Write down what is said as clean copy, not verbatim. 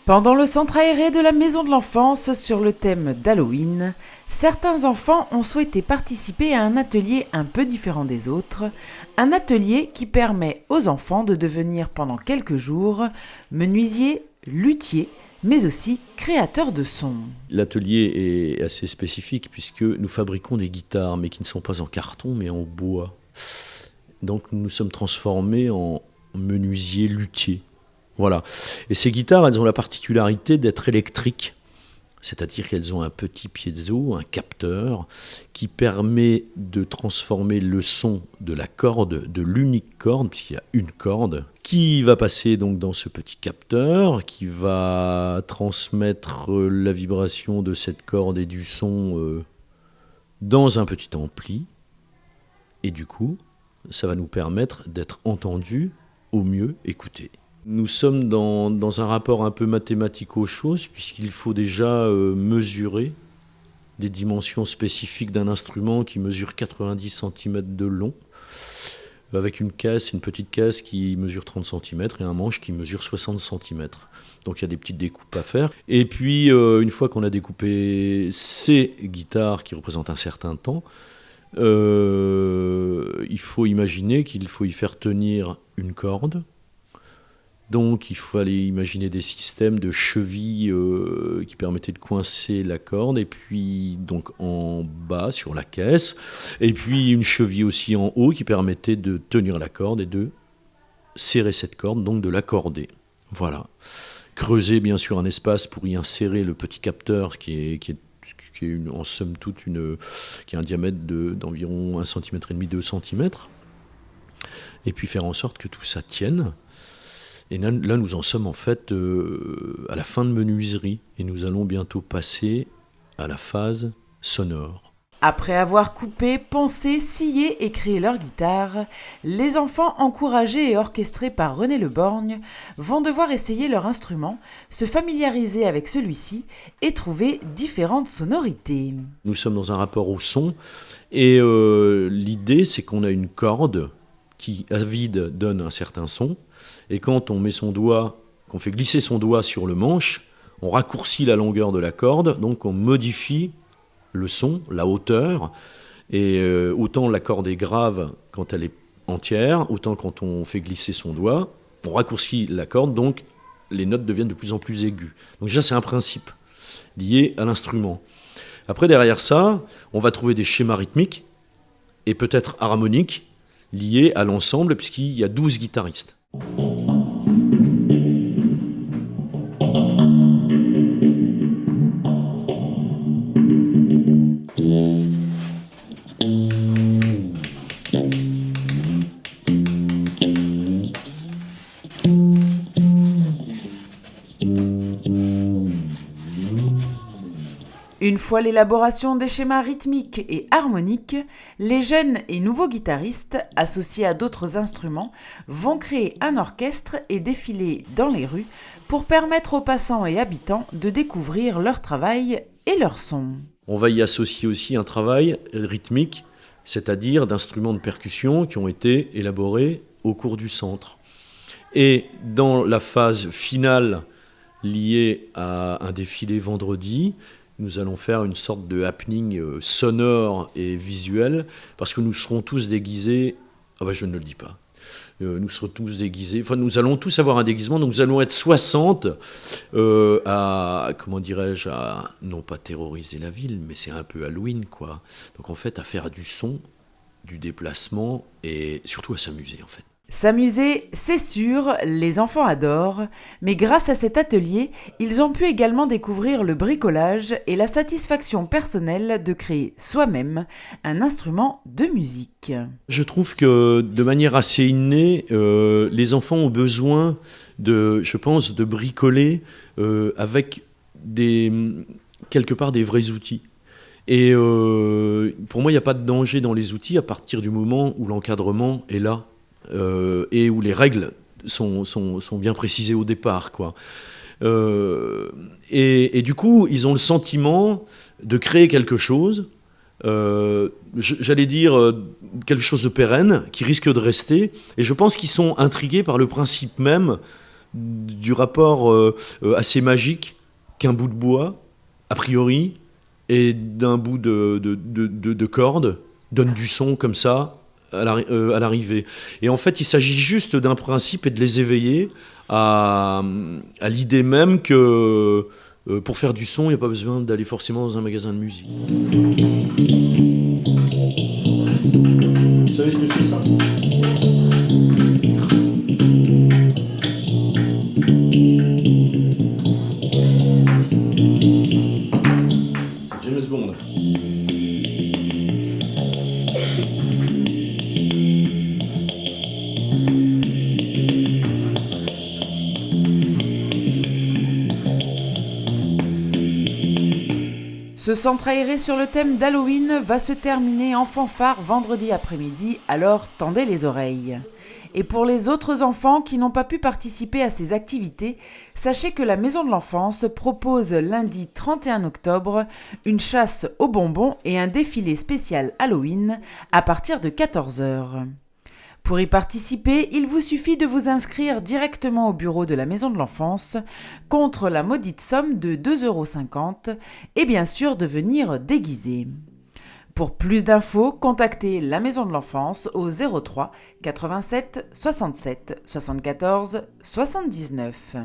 Pendant le centre aéré de la Maison de l'Enfance sur le thème d'Halloween, certains enfants ont souhaité participer à un atelier un peu différent des autres, un atelier qui permet aux enfants de devenir pendant quelques jours menuisiers, luthiers, mais aussi créateurs de sons. L'atelier est assez spécifique puisque nous fabriquons des guitares, mais qui ne sont pas en carton, mais en bois. Donc nous nous sommes transformés en menuisiers luthiers. Voilà. Et ces guitares, elles ont la particularité d'être électriques, c'est-à-dire qu'elles ont un petit piezo, un capteur, qui permet de transformer le son de la corde, de l'unique corde, puisqu'il y a une corde, qui va passer donc dans ce petit capteur, qui va transmettre la vibration de cette corde et du son dans un petit ampli. Et du coup, ça va nous permettre d'être entendus, au mieux écoutés. Nous sommes dans un rapport un peu mathématique aux choses, puisqu'il faut déjà mesurer des dimensions spécifiques d'un instrument qui mesure 90 cm de long, avec une petite caisse qui mesure 30 cm et un manche qui mesure 60 cm. Donc il y a des petites découpes à faire. Et puis, une fois qu'on a découpé ces guitares qui représentent un certain temps, il faut imaginer qu'il faut y faire tenir une corde. Donc il fallait imaginer des systèmes de chevilles qui permettaient de coincer la corde, et puis donc en bas sur la caisse, et puis une cheville aussi en haut qui permettait de tenir la corde et de serrer cette corde, donc de l'accorder. Voilà. Creuser bien sûr un espace pour y insérer le petit capteur qui est en somme toute qui a un diamètre d'environ 1,5 cm, 2 cm, et puis faire en sorte que tout ça tienne. Et là, nous en sommes en fait à la fin de menuiserie, et nous allons bientôt passer à la phase sonore. Après avoir coupé, poncé, scié et créé leur guitare, les enfants encouragés et orchestrés par René Le Borgne vont devoir essayer leur instrument, se familiariser avec celui-ci et trouver différentes sonorités. Nous sommes dans un rapport au son, et l'idée c'est qu'on a une corde qui à vide donne un certain son, et quand on met qu'on fait glisser son doigt sur le manche, on raccourcit la longueur de la corde, donc on modifie le son, la hauteur, et autant la corde est grave quand elle est entière, autant quand on fait glisser son doigt, on raccourcit la corde, donc les notes deviennent de plus en plus aiguës. Donc déjà c'est un principe lié à l'instrument. Après derrière ça, on va trouver des schémas rythmiques et peut-être harmoniques liés à l'ensemble, puisqu'il y a 12 guitaristes. Une fois l'élaboration des schémas rythmiques et harmoniques, les jeunes et nouveaux guitaristes, associés à d'autres instruments, vont créer un orchestre et défiler dans les rues pour permettre aux passants et habitants de découvrir leur travail et leur son. On va y associer aussi un travail rythmique, c'est-à-dire d'instruments de percussion qui ont été élaborés au cours du centre. Et dans la phase finale liée à un défilé vendredi, nous allons faire une sorte de happening sonore et visuel, parce que nous serons tous déguisés. Je ne le dis pas. Nous serons tous déguisés. Enfin, nous allons tous avoir un déguisement. Donc, nous allons être 60 à non pas terroriser la ville, mais c'est un peu Halloween, quoi. Donc, en fait, à faire du son, du déplacement et surtout à s'amuser, en fait. S'amuser, c'est sûr, les enfants adorent, mais grâce à cet atelier, ils ont pu également découvrir le bricolage et la satisfaction personnelle de créer soi-même un instrument de musique. Je trouve que de manière assez innée, les enfants ont besoin de bricoler avec quelque part des vrais outils. Et pour moi, il n'y a pas de danger dans les outils à partir du moment où l'encadrement est là. Et où les règles sont bien précisées au départ, quoi. Et du coup, ils ont le sentiment de créer quelque chose, j'allais dire quelque chose de pérenne, qui risque de rester. Et je pense qu'ils sont intrigués par le principe même du rapport assez magique qu'un bout de bois, a priori, et d'un bout de corde donne du son comme ça à l'arrivée. Et en fait, il s'agit juste d'un principe et de les éveiller à l'idée même que pour faire du son, il n'y a pas besoin d'aller forcément dans un magasin de musique. Vous savez ce que c'est ça ? James Bond. Ce centre aéré sur le thème d'Halloween va se terminer en fanfare vendredi après-midi, alors tendez les oreilles. Et pour les autres enfants qui n'ont pas pu participer à ces activités, sachez que la Maison de l'Enfance propose lundi 31 octobre une chasse aux bonbons et un défilé spécial Halloween à partir de 14h. Pour y participer, il vous suffit de vous inscrire directement au bureau de la Maison de l'Enfance contre la maudite somme de 2,50 € et bien sûr de venir déguisé. Pour plus d'infos, contactez la Maison de l'Enfance au 03 87 67 74 79.